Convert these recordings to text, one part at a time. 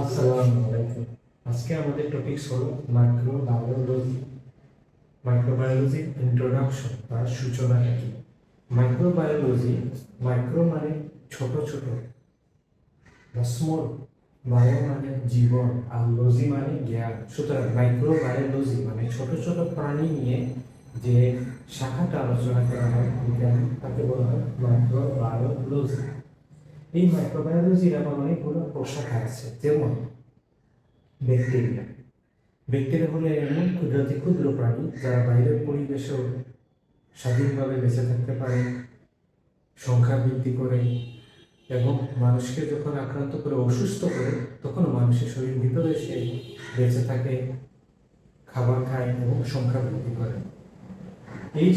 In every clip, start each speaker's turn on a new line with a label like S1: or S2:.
S1: আসসালামু আলাইকুম। আজকে আমাদের টপিকস হলো মাইক্রোবায়োলজি। মাইক্রোবায়োলজির ইন্ট্রোডাকশন বা সূচনাটা কি? মাইক্রোবায়োলজি, মাইক্রো মানে ছোট ছোট বা স্মল, বায়ো মানে জীবন আর লজি মানে জ্ঞান। সুতরাং মাইক্রোবায়োলজি মানে ছোট ছোট প্রাণী নিয়ে যে শাখাটা আলোচনা করা হয় বিজ্ঞানে, তাকে বলা হয় মাইক্রোবায়োলজি। এই মাইক্রোবায়োলজির আবার অনেকগুলো প্রশাখা আছে, যেমন ব্যাকটেরিয়া। ব্যাকটেরিয়া হলো এমন ক্ষুদ্রাতি ক্ষুদ্র প্রাণী যারা বাইরের পরিবেশেও স্বাধীনভাবে বেঁচে থাকতে পারে, সংখ্যা বৃদ্ধি করে এবং মানুষকে যখন আক্রান্ত করে অসুস্থ করে তখন মানুষের শরীর ভিতরে সে বেঁচে থাকে, খাবার খায় এবং সংখ্যা বৃদ্ধি করে। এই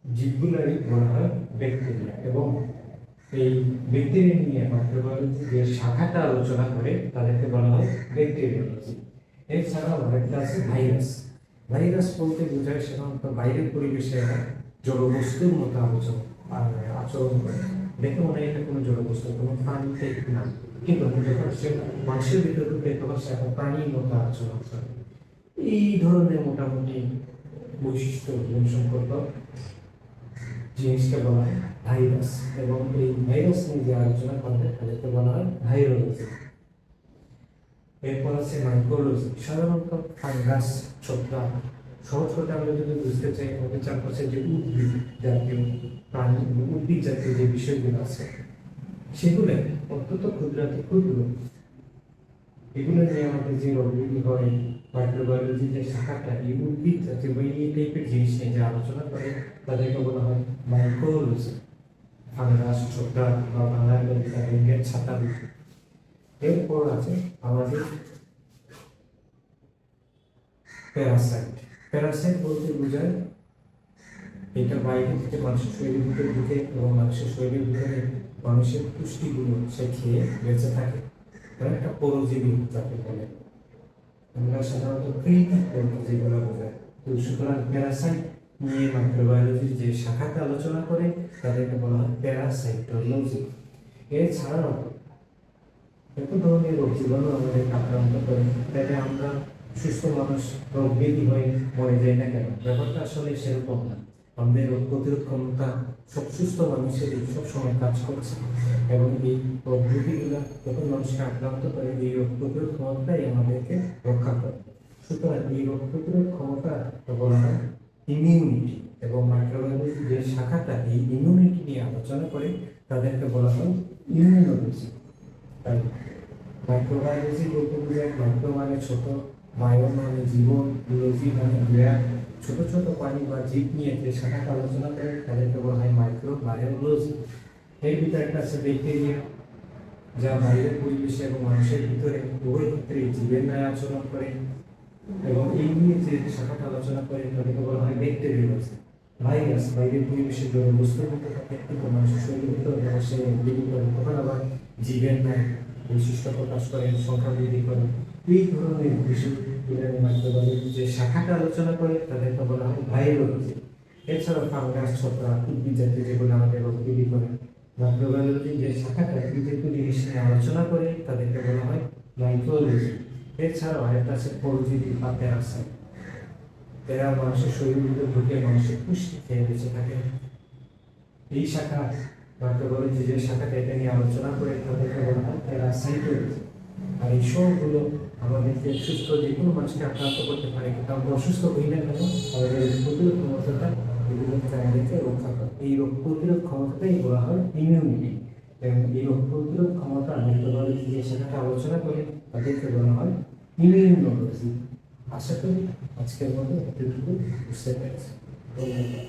S1: জীবগুলোরই বলা হয় ব্যাকটেরিয়া। এবং এই ব্যাকটেরিয়া নিয়ে মাইক্রোবায়োলজি যে শাখাটা আলোচনা করে তাদেরকে বলা হয় ব্যাকটেরিওলজি। এছাড়াও আরেকটা আছে ভাইরাস। ভাইরাস বলতে বোঝায় সাধারণত বাইরের পরিবেশে জড়বস্তুর মতো আচরণ করে। দেখে মনে হয় এটা কোনো জড়বস্তু, কোনো প্রাণী টাইপ না, কিন্তু যখন সে মানুষের ভিতরে ঢুকে তখন সে একটা প্রাণীর মতো আচরণ করে। এই ধরনের মোটামুটি বৈশিষ্ট্য সম্পর্ক জিনিসকে বলা হয় ভাইরাস। এবং এই ভাইরাস নিয়ে যে আলোচনা করবে তাদেরকে বলা হয় ভাইরোলজি। এরপর আছে মাইক্রোলজি। সাধারণত ফাঙ্গাস, ছত্রাক, সহজ করে আমরা যদি বুঝতে চাই আমাদের চারপাশে যে উদ্ভিদ জাতীয় প্রাণী, উদ্ভিদ জাতীয় যে বিষয়গুলো আছে সেগুলো অত্যন্ত ক্ষুদ্রাতি ক্ষুদ্র। এগুলো নিয়ে আমাদের যে রোগগুলি হয়, মাইক্রোবায়োলজি যে শাখাটা এই উদ্ভিদ জাতীয় বা এই টাইপের জিনিস নিয়ে যে আলোচনা করে তাদেরকে বলা হয় মাইক্রোলজি। ফাঙ্গাস, ছত্রাক বা বাংলায় ব্যাঙের ছাতা বৃদ্ধি। এরপর আছে আমাদের প্যারাসাইট। প্যারাসাইট বলতে বোঝায় এটা বাইরে থেকে মানুষের শরীরের ভিতরে ঢুকে এবং মানুষের শরীরের ভিতরে মানুষের পুষ্টিগুলো সে খেয়ে বেঁচে থাকে। একটা পরজীবী যাকে বলে, আমরা সাধারণত কৃত্রিম পদার্থ যেগুলো বোঝায়। তো সুতরাং প্যারাসাইট নিয়ে মাইক্রোবায়োলজির যে শাখাতে আলোচনা করে তাদেরকে বলা হয় প্যারাসাইটোলজি। এছাড়াও এত ধরনের রোগ জীবাণু আমাদের আক্রান্ত করে, তাতে আমরা সুস্থ মানুষ রোগ ব্যাধি হয়ে মরে যাই না কেন? ব্যাপারটা আসলে সেরকম না। আমাদের রোগ প্রতিরোধ ক্ষমতা সব সুস্থ মানুষের সবসময় কাজ করছে এবং এই রোগ ব্যাধিগুলো যখন মানুষকে আক্রান্ত করে এই রোগ প্রতিরোধ ক্ষমতাই আমাদেরকে রক্ষা করে। সুতরাং এই রোগ প্রতিরোধ ক্ষমতা বলা হয় ইমিউনিটি। এবং মাইক্রোবায়োলজি যে শাখাটা এই ইমিউনিটি নিয়ে আলোচনা করে তাদেরকে বলা হয় ইমিউনোলজি। তাই মাইক্রোবায়োলজি বলতে বোঝায় মাইক্রো মানে ছোট, বায়ো মানে জীবন, লজি মানে জ্ঞান। ছোট ছোট প্রাণী বা জীব নিয়ে যে শাখাটা আলোচনা করে তাদেরকে বলা হয় মাইক্রোবায়োলজি। এর ভিতরে একটা আছে ব্যাকটেরিয়া, যা বাইরের পরিবেশে এবং মানুষের ভিতরে উভয় ক্ষেত্রে জীবের ন্যায় আচরণ করে এবং এই নিয়ে যে শাখাটা আলোচনা করে তাদেরকে বলা হয় ব্যাকটেরিওলজি। ভাইরাস বাইরের পরিবেশে জড় বস্তুর মতো থাকে কিন্তু মানুষের শরীরের ভিতরে সে বৃদ্ধি করে, তখন আবার জীবের ন্যায় বৈশিষ্ট্য প্রকাশ করে, সংখ্যা বৃদ্ধি করে। এই ধরনের বিষয় মাইক্রোবায়োলজি যে শাখাটা আলোচনা করে তাদেরকে বলা হয় ভাইরোলজি। এছাড়া ফাঙ্গাস, ছত্রাক, উদ্ভিদ জাতীয় যেগুলো আমাদের রোগ তৈরি করে, মাইক্রোবায়োলজি যে শাখাটা এই জাতীয় জিনিস নিয়ে আলোচনা করে তাদেরকে বলা হয় মাইক্রোলজি। এছাড়াও আরেকটা আছে পরজীবী বা প্যারাসাইট। এরা মানুষের শরীরের ভিতরে ঢুকে মানুষের পুষ্টি খেয়ে বেঁচে থাকে। এই শাখা মাইক্রোবায়োলজি যে শাখাটা এটা নিয়ে আলোচনা করে তাদেরকে বলা হয় প্যারাসাইটোলজি। আর এই সবগুলো আমাদেরকে সুস্থ যে কোনো মানুষকে আক্রান্ত করতে পারে, কিন্তু আমরা অসুস্থ হই না কেন? আমাদের প্রতিরোধ ক্ষমতাটা এগুলো থেকে আমাদেরকে রক্ষা করে। এই রোগ প্রতিরোধ ক্ষমতাটাই বলা হয় ইমিউনিটি। এবং এই রোগ প্রতিরোধ ক্ষমতা মাইক্রোবায়োলজি যে শাখাটা আলোচনা করে তাদেরকে বলা হয় ইমিউনোলজি। আশা করি আজকের মতো এতটুকু বুঝতে পেরেছি। ধন্যবাদ।